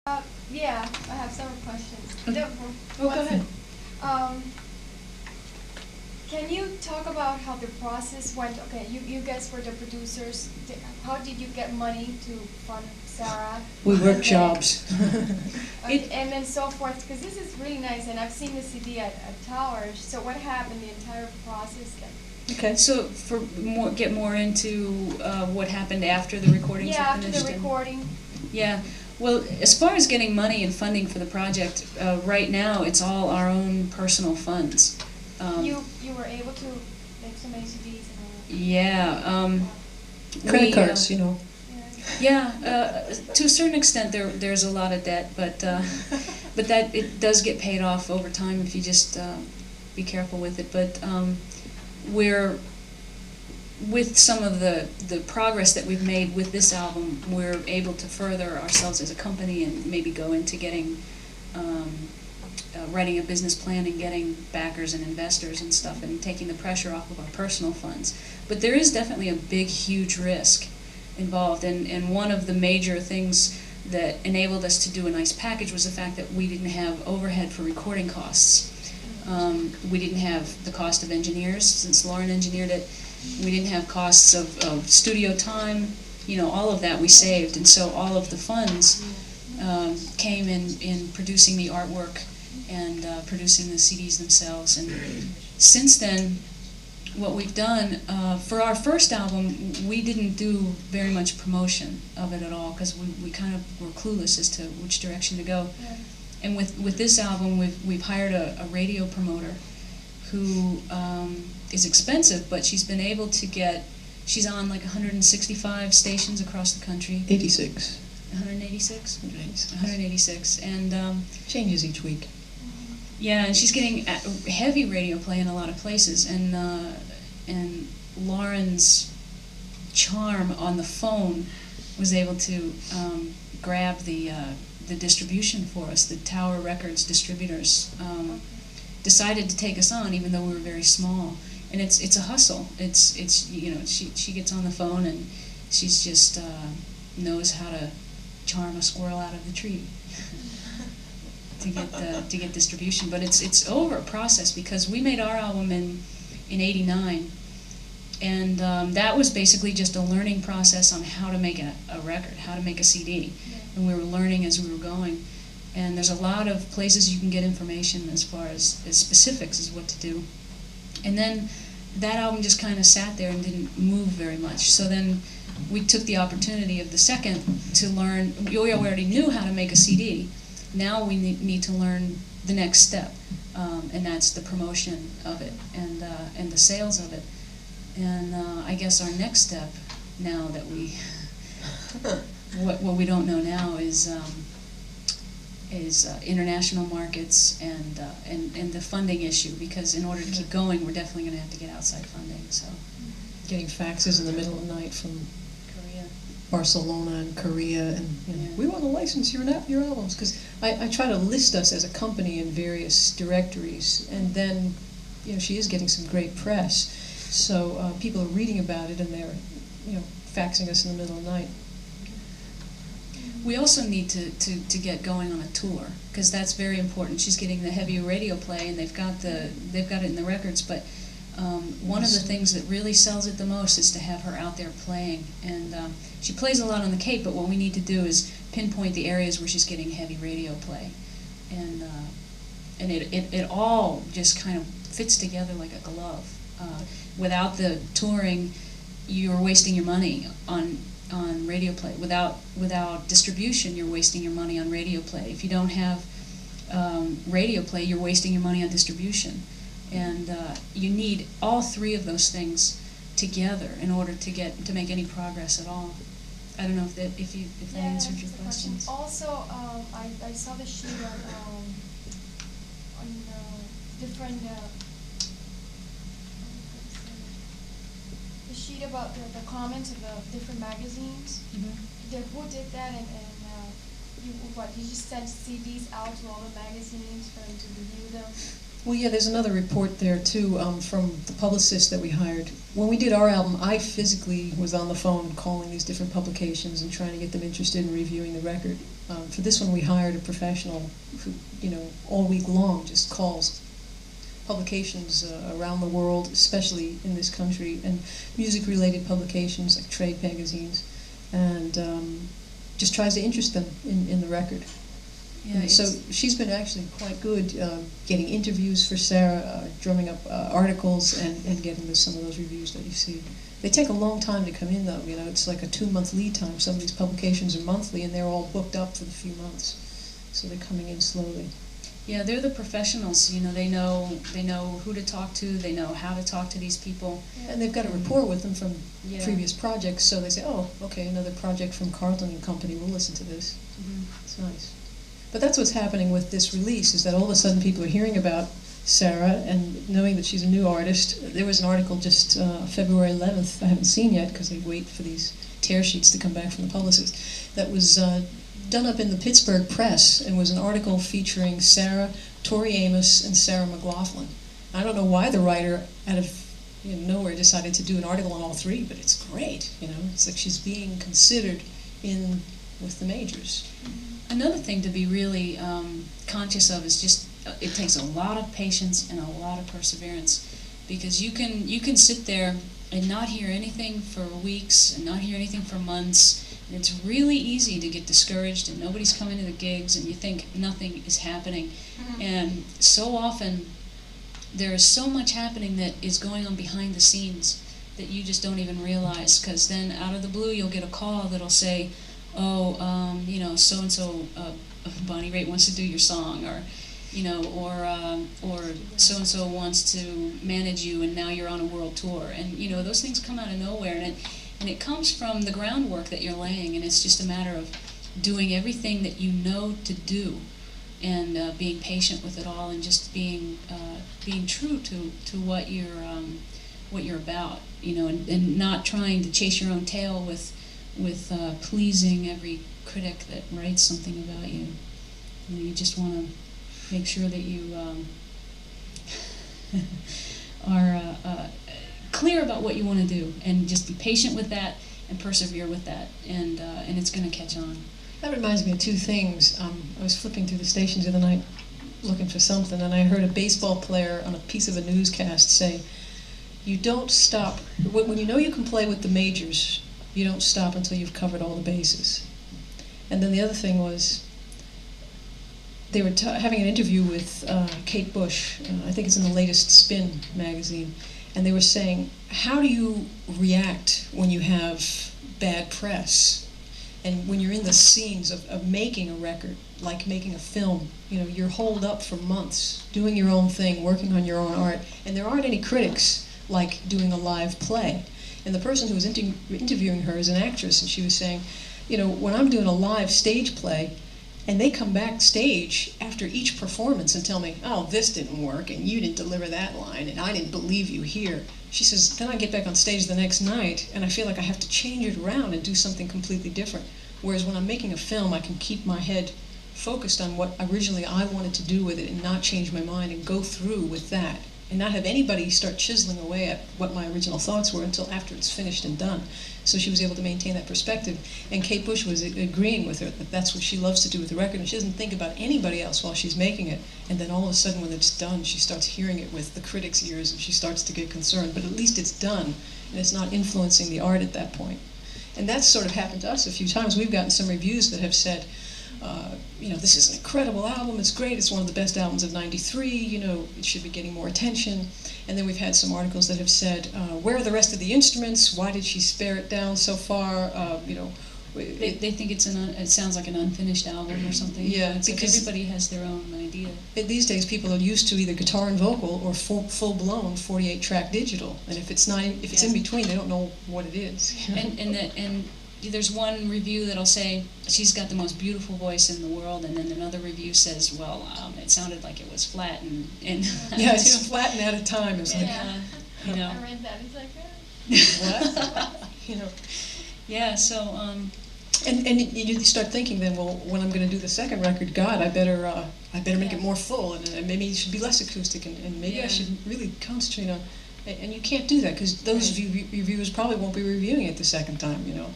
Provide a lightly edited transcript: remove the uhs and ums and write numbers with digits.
Yeah, I have several questions. Okay. Go ahead. Um, can you talk about how the process went? Okay, you guys were the producers. How did you get money to fund Sarah? We work And jobs. okay, and then so forth, because this is really nice, and I've seen the CD at Towers. So what happened, the entire process? Okay, so get more into what happened after the recordings Yeah, were finished. after the recording. Yeah, well, as far as getting money and funding for the project, right now it's all our own personal funds. You were able to make so many CDs and all that. Yeah. Credit cards, you know. Yeah, to a certain extent, there's a lot of debt, but that it does get paid off over time if you just be careful with it. But we're with some of the progress that we've made with this album, we're able to further ourselves as a company and maybe go into getting writing a business plan and getting backers and investors and stuff, and taking the pressure off of our personal funds. But there is definitely a big, huge risk involved, and one of the major things that enabled us to do a nice package was the fact that we didn't have overhead for recording costs. We didn't have the cost of engineers, since Lauren engineered it. We didn't have costs of studio time, all of that we saved, and so all of the funds came in producing the artwork and producing the CDs themselves. And since then, what we've done, for our first album, we didn't do very much promotion of it at all, because we kind of were clueless as to which direction to go. Yeah. And with this album, we've hired a radio promoter who is expensive, but she's been able to she's on like 165 stations across the country. 86. 186? 186. 186. And changes each week. yeah, and she's getting heavy radio play in a lot of places, and Lauren's charm on the phone was able to grab the distribution for us. The Tower Records distributors decided to take us on, even though we were very small. And it's a hustle. It's she gets on the phone and she's just knows how to charm a squirrel out of the tree to get distribution. But it's over a process, because we made our album in '89, and that was basically just a learning process on how to make a record, how to make a CD. Yeah. And we were learning as we were going. And there's a lot of places you can get information as far as specifics as what to do. And then that album just kind of sat there and didn't move very much. So then we took the opportunity of the second to learn. We already knew how to make a CD. Now we need to learn the next step, and that's the promotion of it and the sales of it. And I guess our next step, now that we what we don't know now is international markets and the funding issue, because in order to keep going, we're definitely going to have to get outside funding. So, getting faxes in the middle of the night from Korea, Barcelona and Korea, and Yeah. we want to license your albums, because I try to list us as a company in various directories, and then she is getting some great press, so people are reading about it and they're faxing us in the middle of the night. we also need to get going on a tour, because that's very important. She's getting the heavy radio play, and they've got it in the records. But one of the things that really sells it the most is to have her out there playing. And she plays a lot on the Cape, but what we need to do is pinpoint the areas where she's getting heavy radio play, and it all just kind of fits together like a glove. Without the touring, you're wasting your money on radio play. Without distribution, you're wasting your money on radio play. If you don't have radio play, you're wasting your money on distribution. And you need all three of those things together in order to make any progress at all. I don't know if that answered your questions. Also, I saw the sheet on different. The sheet about the comments of the different magazines. Mm-hmm. Who did that, and you just sent CDs out to all the magazines for them to review them? Well, yeah, there's another report there too, from the publicist that we hired. When we did our album, I physically was on the phone calling these different publications and trying to get them interested in reviewing the record. For this one, we hired a professional who, all week long just calls publications around the world, especially in this country, and music-related publications like trade magazines, and just tries to interest them in the record. Yeah, So she's been actually quite good getting interviews for Sarah, drumming up articles, and getting some of those reviews that you see. They take a long time to come in, though. It's like a 2-month lead time. Some of these publications are monthly, and they're all booked up for the few months. So they're coming in slowly. Yeah, they're the professionals. They know who to talk to. They know how to talk to these people. And they've got a rapport with them from Yeah. previous projects, so they say, oh, okay, another project from Carlton and Company, we'll listen to this. Mhm. It's nice. But that's what's happening with this release, is that all of a sudden people are hearing about Sarah and knowing that she's a new artist. There was an article just February 11th, I haven't seen yet because they wait for these tear sheets to come back from the publicist, that was done up in the Pittsburgh Press, and was an article featuring Sarah, Tori Amos, and Sarah McLaughlin. I don't know why the writer, out of nowhere, decided to do an article on all three, but it's great. It's like she's being considered in with the majors. Another thing to be really conscious of is just it takes a lot of patience and a lot of perseverance, because you can sit there and not hear anything for weeks and not hear anything for months, and it's really easy to get discouraged and nobody's coming to the gigs and you think nothing is happening. Mm-hmm. And so often there is so much happening that is going on behind the scenes that you just don't even realize, because then out of the blue you'll get a call that'll say, oh, so-and-so, Bonnie Raitt wants to do your song, or so-and-so wants to manage you and now you're on a world tour. And, those things come out of nowhere, and it comes from the groundwork that you're laying, and it's just a matter of doing everything that you know to do, and being patient with it all, and just being true to what you're about, and not trying to chase your own tail with pleasing every critic that writes something about you. You just want to make sure that you are clear about what you want to do, and just be patient with that and persevere with that, and it's going to catch on. That reminds me of two things. I was flipping through the stations the other night looking for something, and I heard a baseball player on a piece of a newscast say, you don't stop. When you know you can play with the majors, you don't stop until you've covered all the bases. And then the other thing was, they were having an interview with Kate Bush, I think it's in the latest Spin magazine, and they were saying, how do you react when you have bad press? And when you're in the scenes of making a record, like making a film, you're holed up for months, doing your own thing, working on your own art, and there aren't any critics like doing a live play. And the person who was interviewing her is an actress, and she was saying, when I'm doing a live stage play, and they come backstage after each performance and tell me, oh, this didn't work, and you didn't deliver that line, and I didn't believe you here. She says, then I get back on stage the next night, and I feel like I have to change it around and do something completely different. Whereas when I'm making a film, I can keep my head focused on what originally I wanted to do with it and not change my mind and go through with that, and not have anybody start chiseling away at what my original thoughts were until after it's finished and done. So she was able to maintain that perspective. And Kate Bush was agreeing with her that that's what she loves to do with the record, and she doesn't think about anybody else while she's making it. And then all of a sudden when it's done, she starts hearing it with the critics' ears, and she starts to get concerned. But at least it's done, and it's not influencing the art at that point. And that's sort of happened to us a few times. We've gotten some reviews that have said, this is an incredible album, it's great, it's one of the best albums of '93, it should be getting more attention. And then we've had some articles that have said, where are the rest of the instruments? Why did she spare it down so far? They think it sounds like an unfinished album or something. Yeah, it's because like everybody has their own idea. These days people are used to either guitar and vocal or full-blown 48-track digital. And if it's in between, they don't know what it is. And there's one review that'll say she's got the most beautiful voice in the world, and then another review says, well, it sounded like it was flat and yeah, it's flat and out of time. It's like, I read that. It's like, what? Yeah. So And you start thinking then, well, when I'm going to do the second record, God, I better make it more full, and maybe it should be less acoustic, and maybe I should really concentrate on. And you can't do that because those reviewers probably won't be reviewing it the second time, you know.